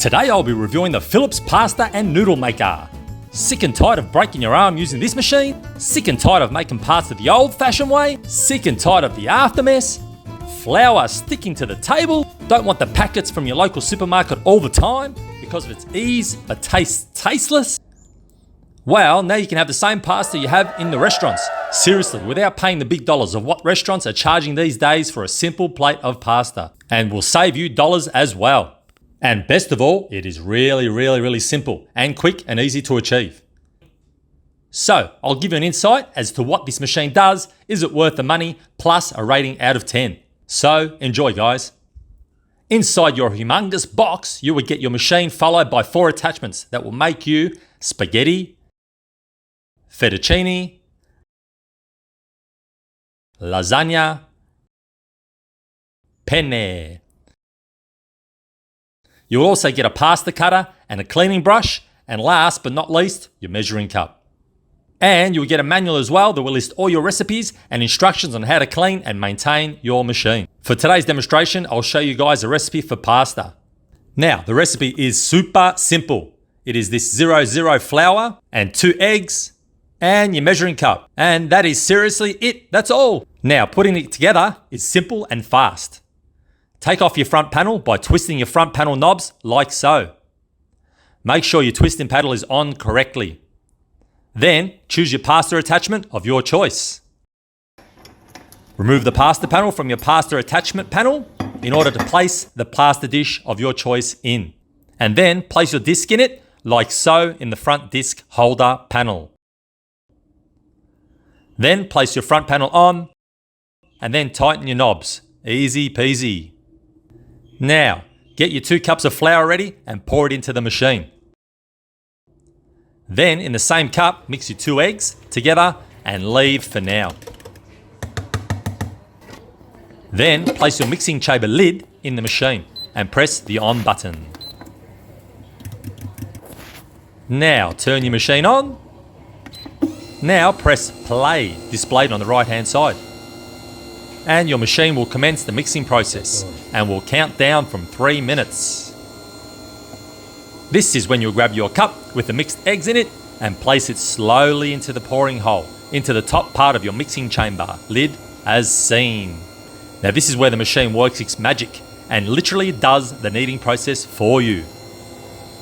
Today I'll be reviewing the Philips pasta and noodle maker. Sick and tired of breaking your arm using this machine? Sick and tired of making pasta the old-fashioned way? Sick and tired of the aftermess? Flour sticking to the table? Don't want the packets from your local supermarket all the time because of its ease but tastes tasteless? Well, now you can have the same pasta you have in the restaurants. Seriously, without paying the big dollars of what restaurants are charging these days for a simple plate of pasta. And will save you dollars as well. And best of all, it is really simple and quick and easy to achieve. So, I'll give you an insight as to what this machine does. Is it worth the money? Plus a rating out of 10. So, enjoy guys. Inside your humongous box, you would get your machine followed by 4 attachments that will make you spaghetti, fettuccine, lasagna, penne. You'll also get a pasta cutter and a cleaning brush, and last but not least, your measuring cup. And you'll get a manual as well that will list all your recipes and instructions on how to clean and maintain your machine. For today's demonstration, I'll show you guys a recipe for pasta. Now, the recipe is super simple. It is this 00 flour and 2 eggs and your measuring cup. And that is seriously it, that's all. Now, putting it together is simple and fast. Take off your front panel by twisting your front panel knobs like so. Make sure your twisting paddle is on correctly. Then choose your pasta attachment of your choice. Remove the pasta panel from your pasta attachment panel in order to place the pasta dish of your choice in. And then place your disc in it like so in the front disc holder panel. Then place your front panel on and then tighten your knobs. Easy peasy. Now, get your 2 cups of flour ready and pour it into the machine. Then, in the same cup, mix your 2 eggs together and leave for now. Then, place your mixing chamber lid in the machine and press the on button. Now, turn your machine on. Now, press play, displayed on the right-hand side. And your machine will commence the mixing process and will count down from 3 minutes. This is when you'll grab your cup with the mixed eggs in it and place it slowly into the pouring hole, into the top part of your mixing chamber lid as seen. Now this is where the machine works its magic and literally does the kneading process for you.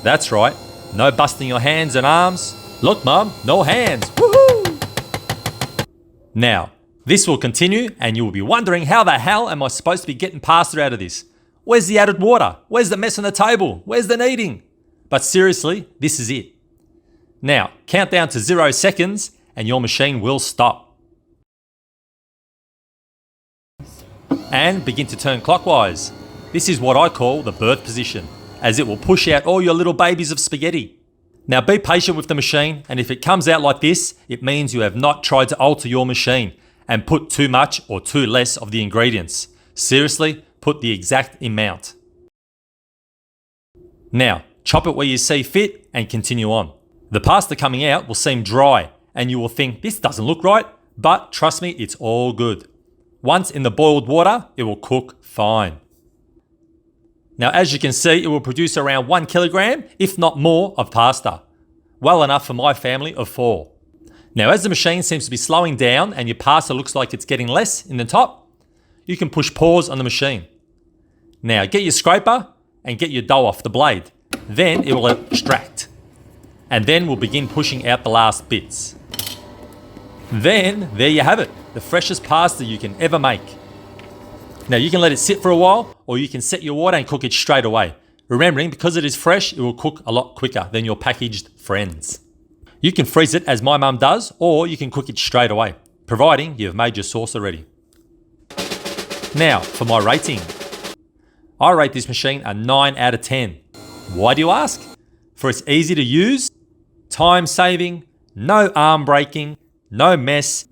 That's right, no busting your hands and arms. Look mum, no hands, woohoo! Now, this will continue and you will be wondering how the hell am I supposed to be getting pasta out of this? Where's the added water? Where's the mess on the table? Where's the kneading? But seriously, this is it. Now, count down to 0 seconds and your machine will stop. And begin to turn clockwise. This is what I call the birth position, as it will push out all your little babies of spaghetti. Now be patient with the machine, and if it comes out like this, it means you have not tried to alter your machine and put too much or too less of the ingredients. Seriously, put the exact amount. Now, chop it where you see fit and continue on. The pasta coming out will seem dry and you will think this doesn't look right, but trust me, it's all good. Once in the boiled water, it will cook fine. Now, as you can see, it will produce around 1 kilogram, if not more, of pasta. Well enough for my family of 4. Now, as the machine seems to be slowing down and your pasta looks like it's getting less in the top, you can push pause on the machine. Now, get your scraper and get your dough off the blade. Then it will extract. And then we'll begin pushing out the last bits. Then, there you have it, the freshest pasta you can ever make. Now, you can let it sit for a while, or you can set your water and cook it straight away. Remembering, because it is fresh, it will cook a lot quicker than your packaged friends. You can freeze it as my mum does, or you can cook it straight away, providing you've made your sauce already. Now, for my rating. I rate this machine a 9 out of 10. Why do you ask? For it's easy to use, time saving, no arm breaking, no mess.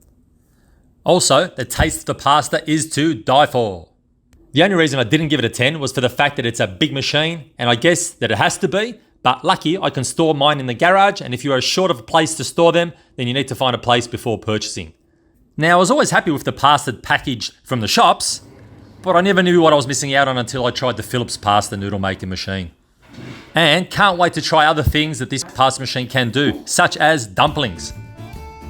Also, the taste of the pasta is to die for. The only reason I didn't give it a 10 was for the fact that it's a big machine, and I guess that it has to be, but lucky I can store mine in the garage, and if you are short of a place to store them, then you need to find a place before purchasing. Now, I was always happy with the pasta package from the shops, but I never knew what I was missing out on until I tried the Philips pasta noodle making machine. And can't wait to try other things that this pasta machine can do, such as dumplings.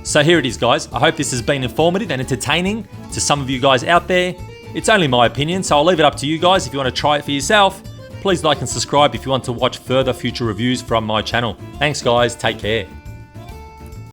So here it is, guys. I hope this has been informative and entertaining to some of you guys out there. It's only my opinion, so I'll leave it up to you guys. If you want to try it for yourself, please like and subscribe if you want to watch further future reviews from my channel. Thanks, guys. Take care.